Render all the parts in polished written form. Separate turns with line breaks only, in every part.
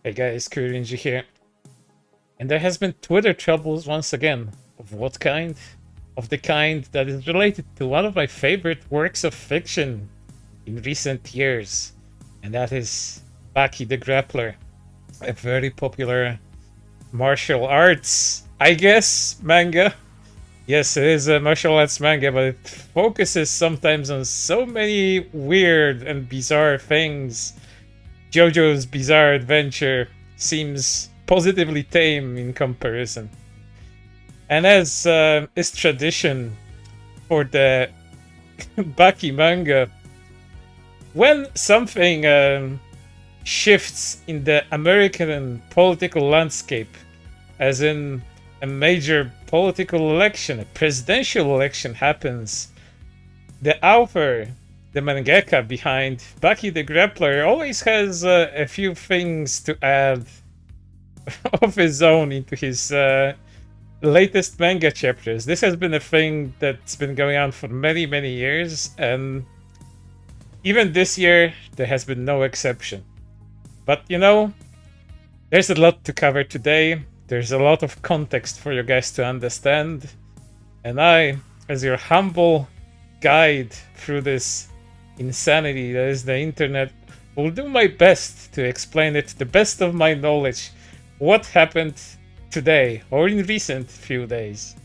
Hey guys, Kuri Rinji here. And there has been Twitter troubles once again. Of what kind? Of the kind that is related to one of my favorite works of fiction in recent years. And that is Baki the Grappler. A very popular martial arts, I guess, manga. Yes, it is a martial arts manga, but it focuses sometimes on so many weird and bizarre things. JoJo's Bizarre Adventure seems positively tame in comparison. And as is tradition for the Baki manga, when something shifts in the American political landscape, as in a major political election, a presidential election happens, the author, the mangaka behind Baki the Grappler, always has a few things to add of his own into his latest manga chapters. This has been a thing that's been going on for many, many years, and even this year there has been no exception. But you know, there's a lot to cover today. There's a lot of context for you guys to understand, and I, as your humble guide through this insanity that is the internet, will do my best to explain it to the best of my knowledge what happened today or in recent few days.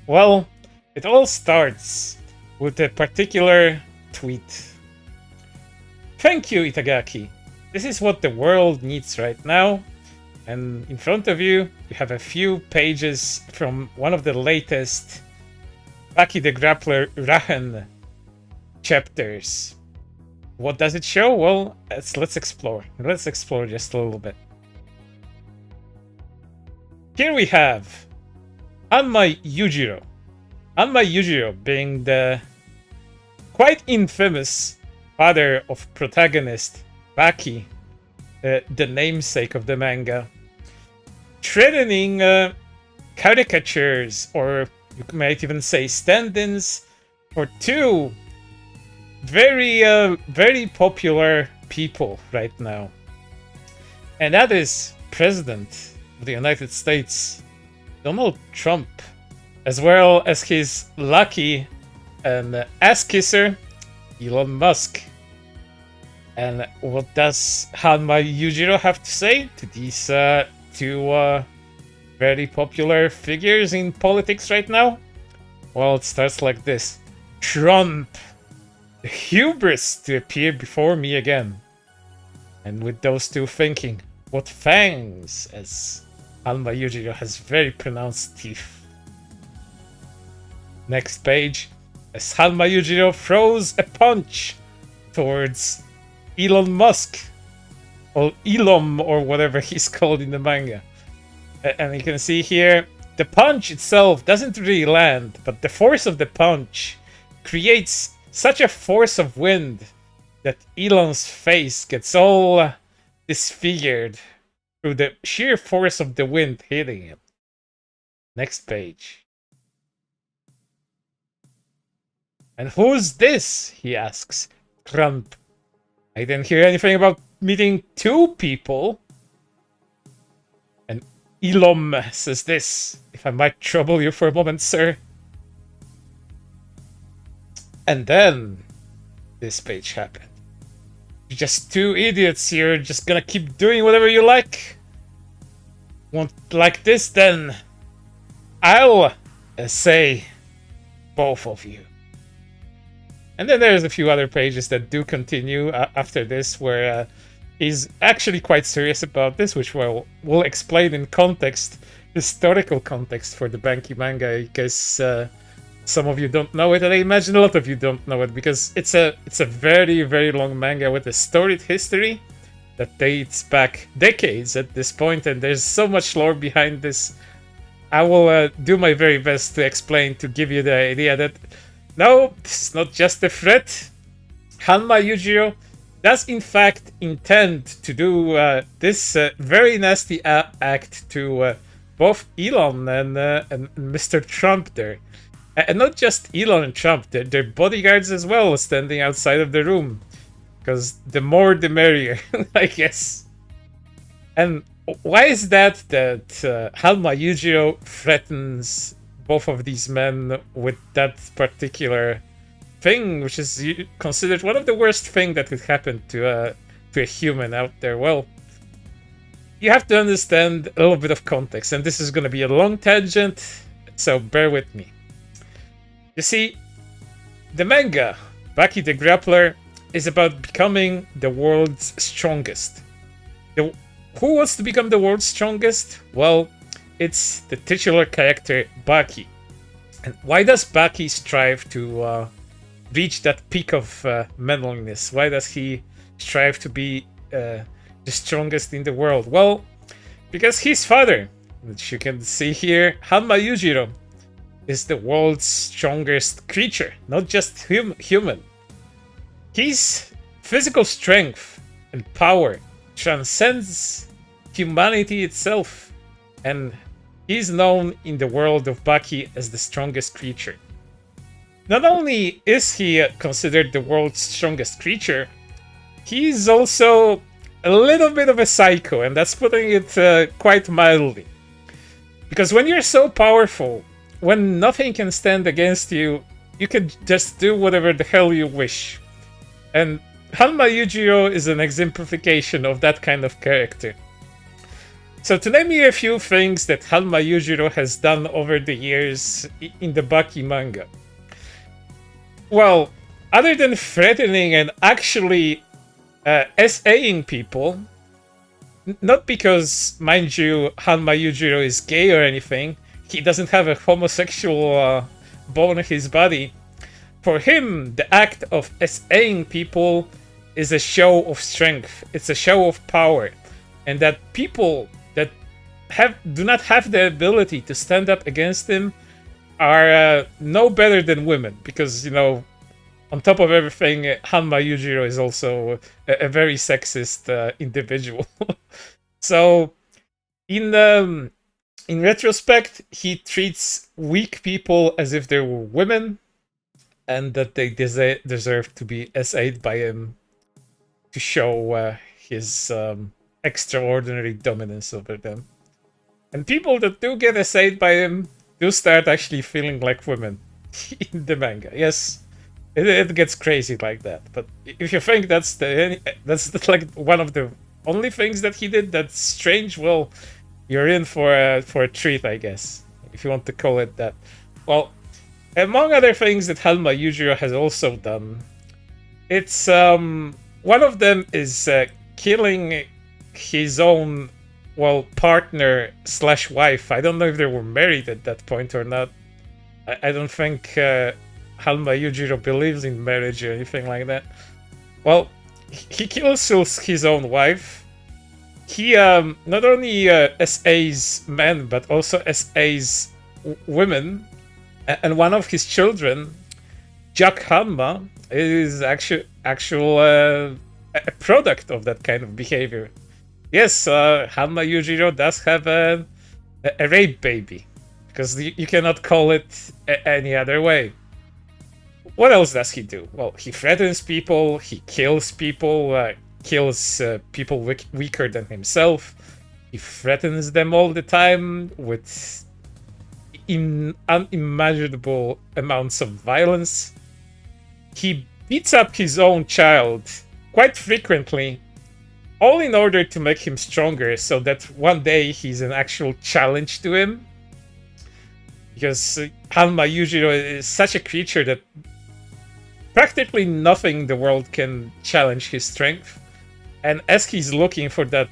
Well, it all starts with a particular tweet. Thank you, Itagaki. This is what the world needs right now. And in front of you, you have a few pages from one of the latest Baki the Grappler Rahen chapters. What does it show? Well, let's explore. Let's explore just a little bit. Here we have Anmai Yujiro. Anmai Yujiro being the quite infamous father of protagonist Baki, the namesake of the manga, threatening caricatures, or you might even say stand-ins, for two very popular people right now. And that is President of the United States, Donald Trump, as well as his lucky and ass-kisser, Elon Musk. And what does Hanma Yujiro have to say to these two very popular figures in politics right now? Well, it starts like this. Trump, the hubris to appear before me again. And with those two thinking, what fangs, as Hanma Yujiro has very pronounced teeth. Next page, as Hanma Yujiro throws a punch towards Elon Musk, or Elon, or whatever he's called in the manga. And you can see here, the punch itself doesn't really land, but the force of the punch creates such a force of wind that Elon's face gets all disfigured through the sheer force of the wind hitting him. Next page. And who's this? He asks. Trump. I didn't hear anything about meeting two people. And Elon says this. If I might trouble you for a moment, sir. And then this page happened. You're just two idiots here, just gonna keep doing whatever you like. Want like this, then I'll say both of you. And then there's a few other pages that do continue after this, where he's actually quite serious about this, which we'll explain in context, historical context for the Baki manga, in case some of you don't know it, and I imagine a lot of you don't know it, because it's a very long manga with a storied history that dates back decades at this point, and there's so much lore behind this. I will do my very best to explain, to give you the idea that no, this is not just a threat. Hanma Yujiro does in fact intend to do this very nasty act to both Elon and Mr. Trump there. And not just Elon and Trump, their bodyguards as well, standing outside of the room. Because the more the merrier, I guess. And why is that Hanma Yujiro threatens both of these men with that particular thing, which is considered one of the worst things that could happen to a human out there? Well, you have to understand a little bit of context, and this is going to be a long tangent, so bear with me. You see, the manga, Baki the Grappler, is about becoming the world's strongest. Who wants to become the world's strongest? Well, it's the titular character, Baki. And why does Baki strive to reach that peak of manliness? Why does he strive to be the strongest in the world? Well, because his father, which you can see here, Hanma Yujiro, is the world's strongest creature, not just human. His physical strength and power transcends humanity itself, and he's known in the world of Baki as the strongest creature. Not only is he considered the world's strongest creature, he's also a little bit of a psycho, and that's putting it quite mildly. Because when you're so powerful, when nothing can stand against you, you can just do whatever the hell you wish. And Hanma Yujiro is an exemplification of that kind of character. So to name you a few things that Hanma Yujiro has done over the years in the Baki manga. Well, other than threatening and actually SAing people, not because, mind you, Hanma Yujiro is gay or anything, he doesn't have a homosexual bone in his body. For him, the act of SAing people is a show of strength. It's a show of power. And that people that do not have the ability to stand up against him are no better than women. Because, you know, on top of everything, Hanma Yujiro is also a very sexist individual. So, in retrospect, he treats weak people as if they were women, and that they deserve to be SA'd by him to show his extraordinary dominance over them. And people that do get SA'd by him do start actually feeling like women in the manga. Yes, it gets crazy like that. But if you think that's like one of the only things that he did that's strange, well, you're in for a treat, I guess, if you want to call it that. Well, among other things that Hanma Yujiro has also done, it's one of them is killing his own, well, partner / wife. I don't know if they were married at that point or not. I don't think Hanma Yujiro believes in marriage or anything like that. Well, he kills his own wife. He not only SAs men, but also SAs women. And one of his children, Jack Hanma, is actual a product of that kind of behavior. Yes, Hanma Yujiro does have a rape baby, because you cannot call it any other way. What else does he do? Well, he threatens people, he kills people, kills people weaker than himself. He threatens them all the time with unimaginable amounts of violence. He beats up his own child quite frequently, all in order to make him stronger, so that one day he's an actual challenge to him. Because Hanma Yujiro is such a creature that practically nothing in the world can challenge his strength. And as he's looking for that,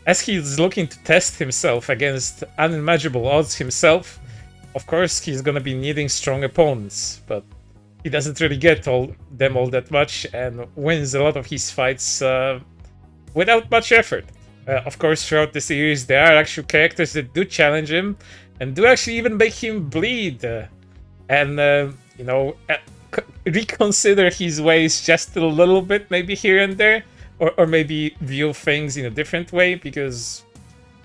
as he's looking to test himself against unimaginable odds himself, of course he's gonna be needing strong opponents, but he doesn't really get them all that much, and wins a lot of his fights without much effort. Of course, throughout the series, there are actual characters that do challenge him, and do actually even make him bleed, and reconsider his ways just a little bit, maybe here and there. Or maybe view things in a different way, because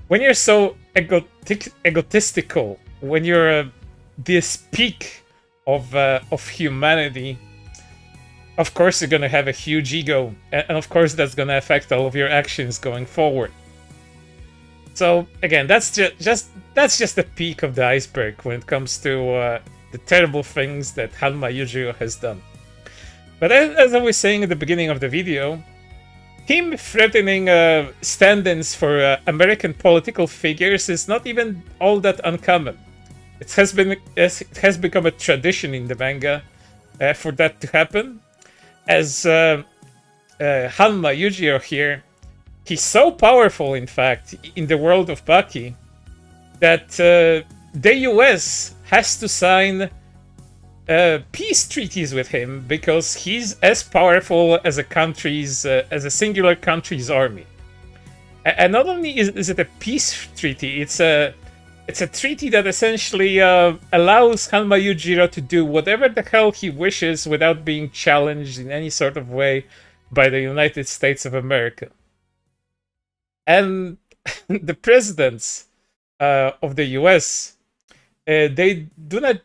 when you're so egotistical, when you're this peak of humanity, of course you're gonna have a huge ego, and of course that's gonna affect all of your actions going forward. So again, that's just the peak of the iceberg when it comes to the terrible things that Hanma Yujiro has done. But as I was saying at the beginning of the video, him threatening stand-ins for American political figures is not even all that uncommon. It has become a tradition in the manga for that to happen. As Hanma Yujiro here, he's so powerful, in fact, in the world of Baki, that the US has to sign peace treaties with him because he's as powerful as as a singular country's army. And not only is it a peace treaty, it's a treaty that essentially allows Hanma Yujiro to do whatever the hell he wishes without being challenged in any sort of way by the United States of America. And the presidents of the US, they do not,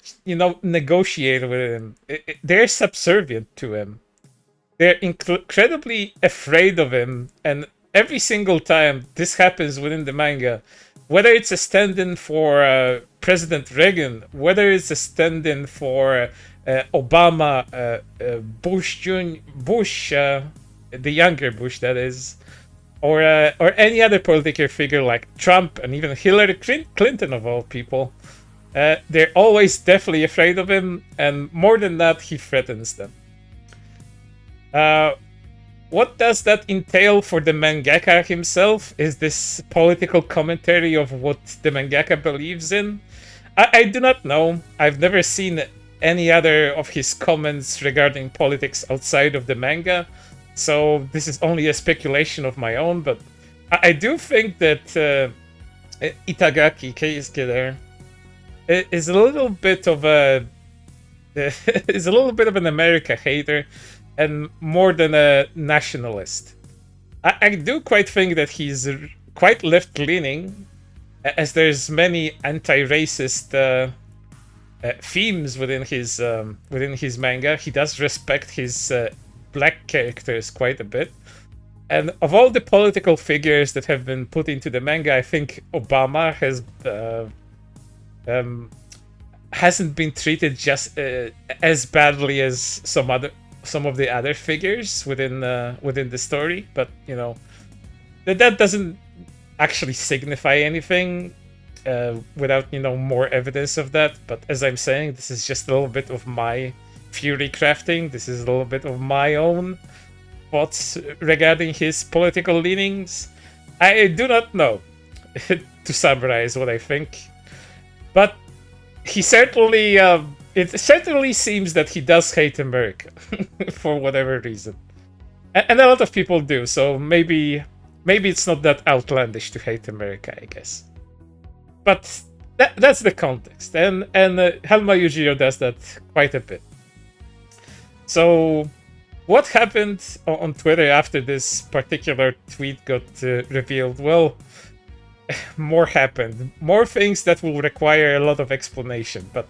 negotiate with him. They're subservient to him. They're incredibly afraid of him, and every single time this happens within the manga, whether it's a stand-in for President Reagan, whether it's a stand-in for Obama, Bush, the younger Bush, that is, or any other political figure like Trump and even Hillary Clinton of all people, they're always deathly afraid of him, and more than that, he threatens them. What does that entail for the mangaka himself? Is this political commentary of what the mangaka believes in? I do not know. I've never seen any other of his comments regarding politics outside of the manga, so this is only a speculation of my own, but I do think that Itagaki, Keisuke there, is a little bit of an America hater and more than a nationalist. I do quite think that he's quite left-leaning, as there's many anti-racist themes within his manga. He does respect his black characters quite a bit. And of all the political figures that have been put into the manga, I think Obama hasn't been treated just as badly as some of the other figures within the story. But that doesn't actually signify anything without more evidence of that. But as I'm saying, this is just a little bit of my theory crafting. This is a little bit of my own thoughts regarding his political leanings. I do not know, to summarize what I think, but he certainly it certainly seems that he does hate America for whatever reason, and a lot of people do. So maybe it's not that outlandish to hate America, I guess. But that's the context, and Hanma Yujiro does that quite a bit. So what happened on Twitter after this particular tweet got revealed? Well, more happened. More things that will require a lot of explanation. But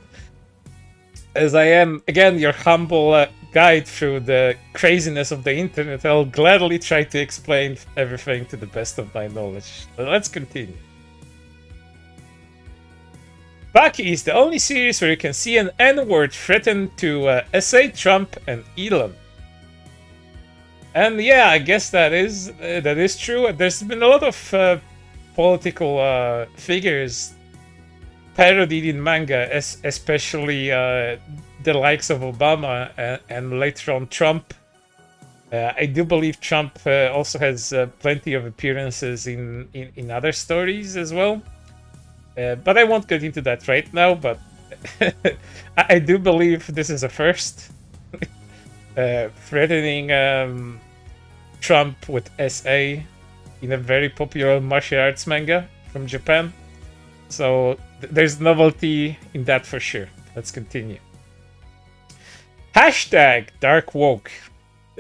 as I am, again, your humble guide through the craziness of the internet, I'll gladly try to explain everything to the best of my knowledge. But let's continue. Baki is the only series where you can see an N-word threaten to essay Trump and Elon. And yeah, I guess that is true. There's been a lot of political figures parodied in manga, especially the likes of Obama and later on Trump. I do believe Trump also has plenty of appearances in other stories as well. But I won't get into that right now, but I do believe this is a first. Threatening Trump with SA in a very popular martial arts manga from Japan. So there's novelty in that for sure. Let's continue. Hashtag Dark Woke.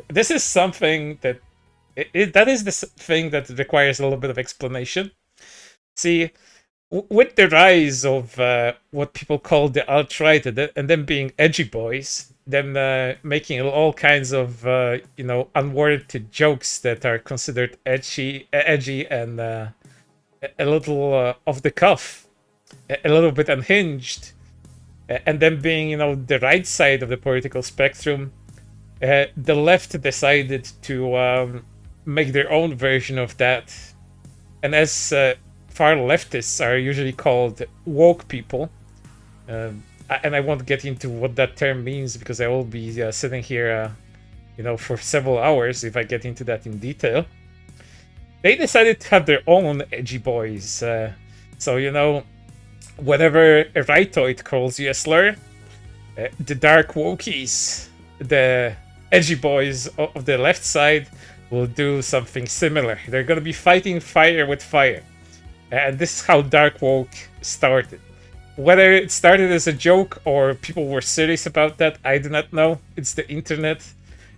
This is something that that is the thing that requires a little bit of explanation. See, with the rise of what people call the alt-right and them being edgy boys, them making all kinds of unwarranted jokes that are considered edgy and a little off the cuff, a little bit unhinged, and them being the right side of the political spectrum, the left decided to make their own version of that. And as far leftists are usually called woke people, and I won't get into what that term means because I will be sitting here, for several hours if I get into that in detail. They decided to have their own edgy boys. So, whenever a rightoid calls you a slur, the dark wokies, the edgy boys of the left side, will do something similar. They're going to be fighting fire with fire. And this is how dark woke started. Whether it started as a joke or people were serious about that, I do not know. It's the internet.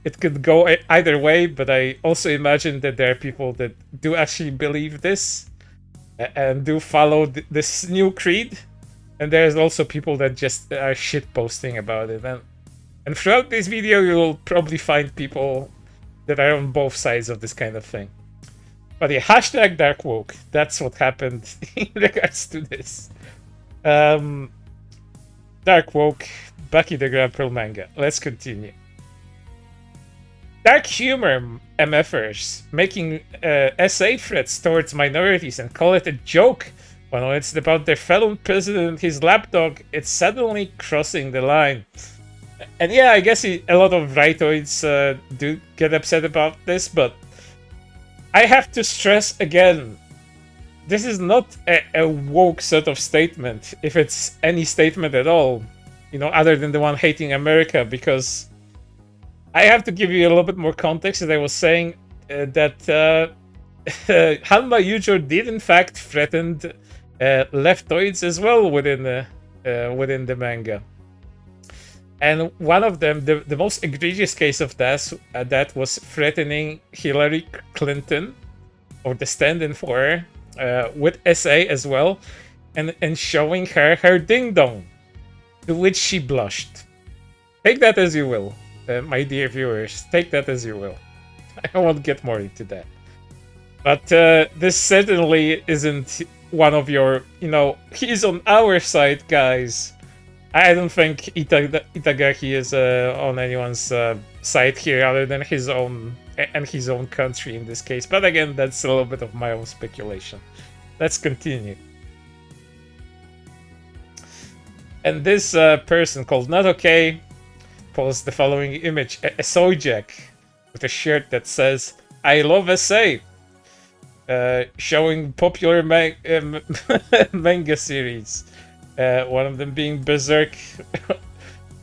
It could go either way, but I also imagine that there are people that do actually believe this and do follow this new creed. And there's also people that just are shitposting about it. And throughout this video, you'll probably find people that are on both sides of this kind of thing. But yeah, hashtag dark woke. That's what happened in regards to this. Dark woke, Baki the Grappler manga. Let's continue. Dark humor MFers making essay threats towards minorities and call it a joke when it's about their fellow president and his lapdog. It's suddenly crossing the line. And yeah, I guess a lot of rightoids do get upset about this, but I have to stress again, this is not a woke sort of statement, if it's any statement at all, other than the one hating America, because I have to give you a little bit more context. As I was saying, that Hanma Yujiro did in fact threaten leftoids as well within the manga. And one of them, the most egregious case of that was threatening Hillary Clinton, or the stand-in for her, with essay as well, and showing her ding-dong, to which she blushed. Take that as you will, my dear viewers. Take that as you will. I won't get more into that. But this certainly isn't one of your, he's on our side, guys. I don't think Itagaki is on anyone's side here other than his own and his own country in this case. But again, that's a little bit of my own speculation. Let's continue. And this person called Not Okay posts the following image: a soy jack with a shirt that says "I love SA," showing popular manga series. One of them being Berserk,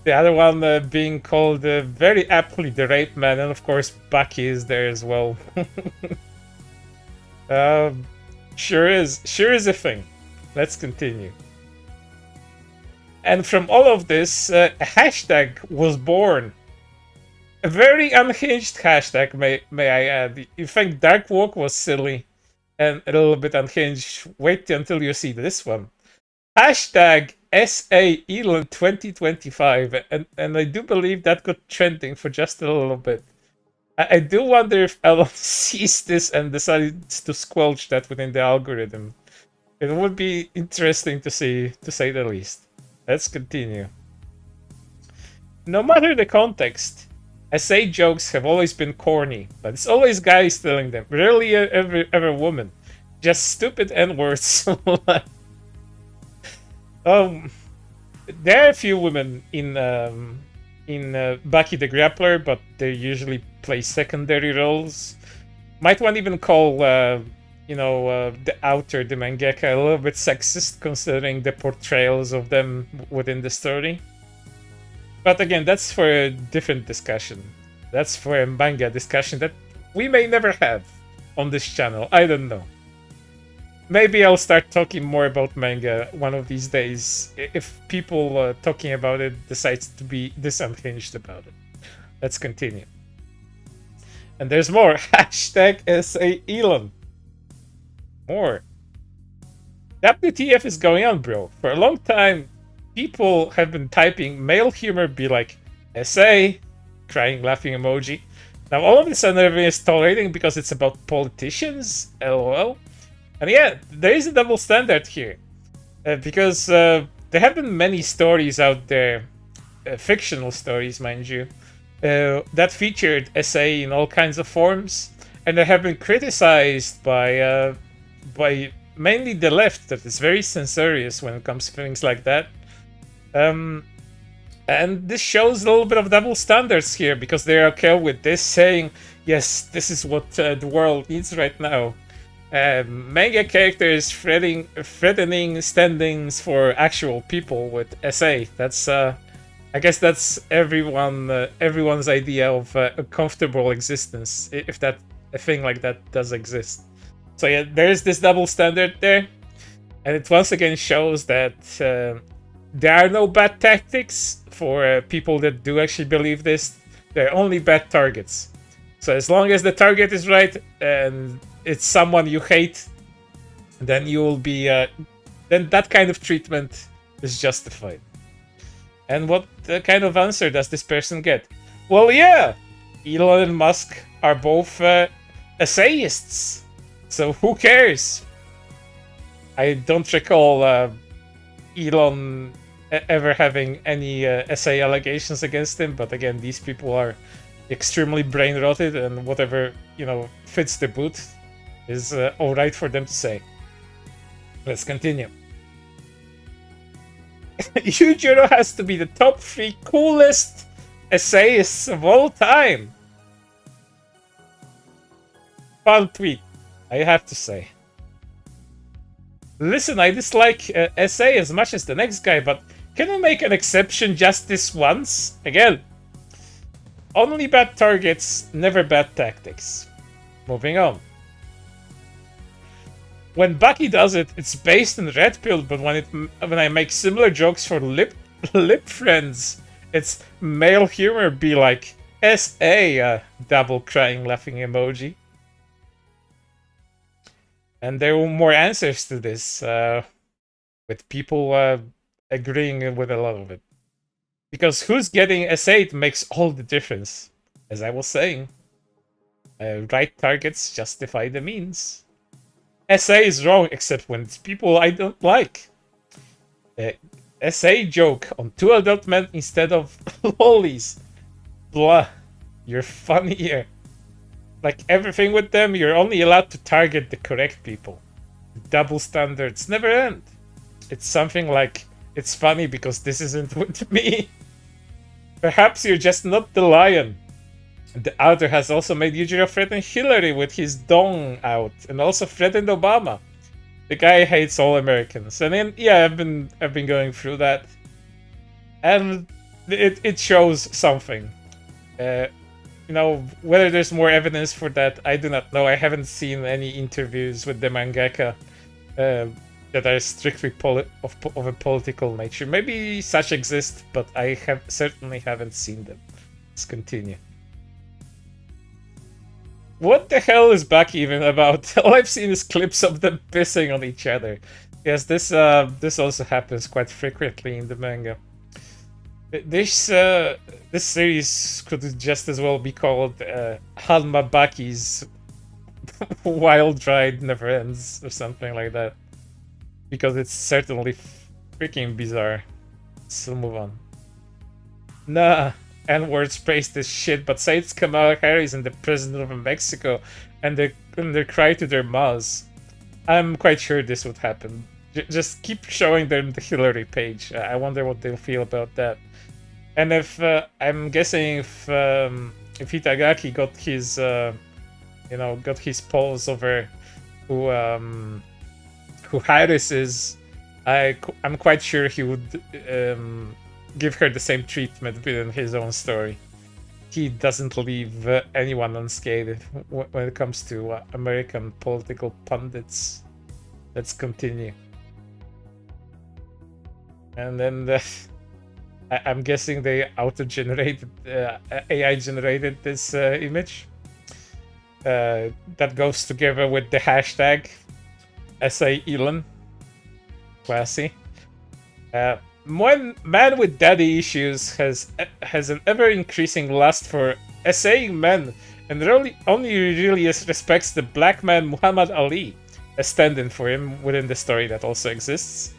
the other one being called very aptly The Rape Man, and of course Baki is there as well. Sure is a thing. Let's continue. And from all of this, a hashtag was born. A very unhinged hashtag, may I add. You think Dark Walk was silly and a little bit unhinged? Wait until you see this one. Hashtag SA Elon 2025, and I do believe that got trending for just a little bit. I do wonder if Elon sees this and decides to squelch that within the algorithm. It would be interesting to see, to say the least. Let's continue. No matter the context, SA jokes have always been corny, but it's always guys telling them, rarely ever woman. Just stupid N-words. There are a few women in Baki the Grappler, but they usually play secondary roles. Might one even call the author, the mangaka, a little bit sexist, considering the portrayals of them within the story. But again, that's for a different discussion. That's for a manga discussion that we may never have on this channel. I don't know. Maybe I'll start talking more about manga one of these days if people talking about it decides to be this unhinged about it. Let's continue. And there's more. Hashtag SA Elon. More. WTF is going on, bro? For a long time, people have been typing male humor be like SA, crying laughing emoji. Now all of a sudden everyone is tolerating because it's about politicians, lol. And yeah, there is a double standard here. Because there have been many stories out there, fictional stories, mind you, that featured SA in all kinds of forms, and they have been criticized by mainly the left, that is very censorious when it comes to things like that. And this shows a little bit of double standards here, because they're okay with this, saying, yes, this is what the world needs right now. Manga characters threatening standings for actual people with SA. That's I guess that's everyone's idea of a comfortable existence, if that a thing like that does exist. So yeah, there's this double standard there, and it once again shows that there are no bad tactics for people that do actually believe this. They're only bad targets. So as long as the target is right and it's someone you hate, then you will be then that kind of treatment is justified. And what kind of answer does this person get? Well, yeah, Elon and Musk are both essayists, so who cares? I don't recall Elon ever having any essay allegations against him, but again, these people are extremely brain rotted, and whatever, you know, fits the boot is alright for them to say. Let's continue. Yujiro has to be the top 3 coolest essayists of all time. Fun tweet, I have to say. Listen, I dislike SA as much as the next guy, but can we make an exception just this once? Again, only bad targets, never bad tactics. Moving on. When Baki does it, it's based in Red Pill, but when I make similar jokes for lip friends, it's male humor be like SA, double crying laughing emoji. And there were more answers to this, with people agreeing with a lot of it. Because who's getting SA makes all the difference. As I was saying, right targets justify the means. SA is wrong, except when it's people I don't like. SA joke on 2 adult men instead of lollies. Blah. You're funnier. Like everything with them, you're only allowed to target the correct people. Double standards never end. It's something like, it's funny because this isn't with me. Perhaps you're just not the lion. The author has also made Yujiro threaten Hillary with his dong out, and also threatened Obama. The guy hates all Americans, and then yeah, I've been going through that, and it shows something. You know, whether there's more evidence for that, I do not know. I haven't seen any interviews with the mangaka that are strictly of a political nature. Maybe such exist, but I certainly haven't seen them. Let's continue. What the hell is Baki even about? All I've seen is clips of them pissing on each other. Yes, this also happens quite frequently in the manga. This series could just as well be called Hanma Baki's Wild Ride Never Ends or something like that, because it's certainly freaking bizarre. So move on. Nah. N-words praise this shit, but say it's Kamala Harris and the president of Mexico, and they cry to their moths. I'm quite sure this would happen. Just keep showing them the Hillary page. I wonder what they'll feel about that. And if I'm guessing if Itagaki got his got his polls over who Harris is, I'm quite sure he would give her the same treatment within his own story. He doesn't leave anyone unscathed when it comes to American political pundits. Let's continue. And then I'm guessing they auto-generated, AI-generated this image. That goes together with the hashtag SA Elon. Classy. One man with daddy issues has an ever-increasing lust for essaying men, and only really respects the black man Muhammad Ali, a stand-in for him within the story that also exists.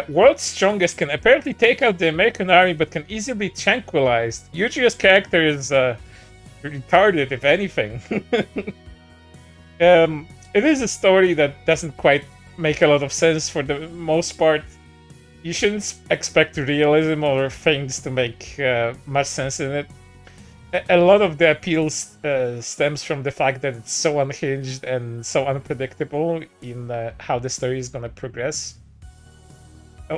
World's Strongest can apparently take out the American army, but can easily be tranquilized. Yujiro's character is retarded, if anything. It is a story that doesn't quite make a lot of sense for the most part. You shouldn't expect realism or things to make much sense in it. A lot of the appeal stems from the fact that it's so unhinged and so unpredictable in how the story is going to progress.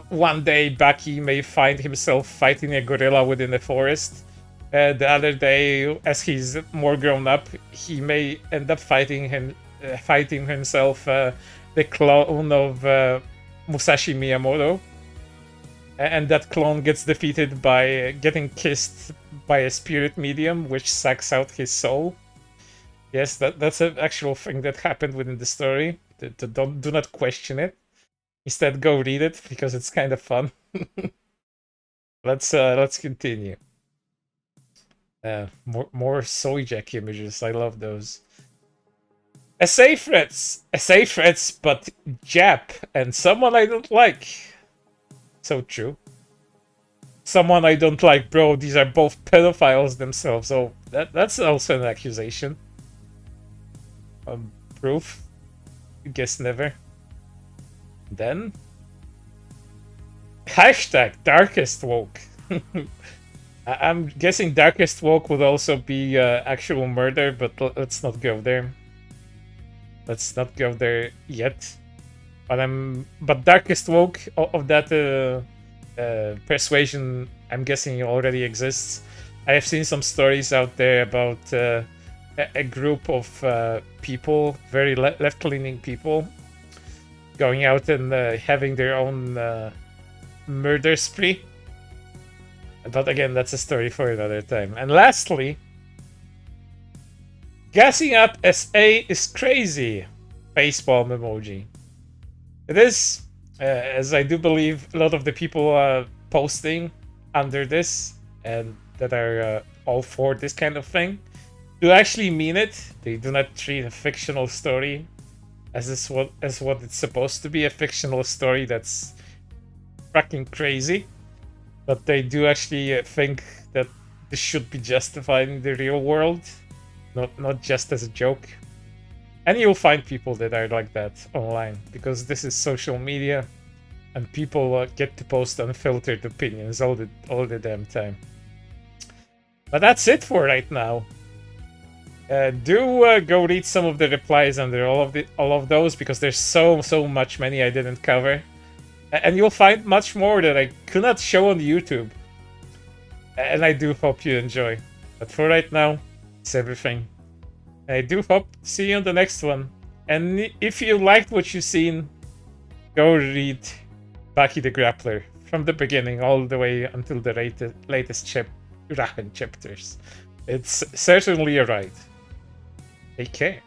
One day, Baki may find himself fighting a gorilla within the forest. The other day, as he's more grown up, he may end up fighting himself the clone of Musashi Miyamoto. And that clone gets defeated by getting kissed by a spirit medium, which sucks out his soul. Yes, that's an actual thing that happened within the story. Do not question it. Instead, go read it because it's kind of fun. Let's continue. More soy jack images. I love those. Essay threats, but Jap and someone I don't like. So true. Someone I don't like, bro. These are both pedophiles themselves. Oh, that's also an accusation. Proof? Guess never. Then hashtag Darkest Woke. I'm guessing Darkest Woke would also be actual murder, but let's not go there. Let's not go there yet. But Darkest Woke of that persuasion, I'm guessing already exists. I have seen some stories out there about a group of people, very left-leaning people, going out and having their own murder spree. But again, that's a story for another time. And lastly, gassing up SA is crazy. Facepalm emoji. It is, as I do believe a lot of the people posting under this and that are all for this kind of thing do actually mean it. They do not treat a fictional story as what it's supposed to be, a fictional story that's fucking crazy. But they do actually think that this should be justified in the real world, not just as a joke. And you'll find people that are like that online, because this is social media, and people get to post unfiltered opinions all the damn time. But that's it for right now. Do go read some of the replies under all of those, because there's so many I didn't cover, and you'll find much more that I could not show on YouTube. And I do hope you enjoy. But for right now, it's everything. I do hope to see you on the next one. And if you liked what you've seen, go read Baki the Grappler from the beginning all the way until the latest chapters. It's certainly a ride. Take care.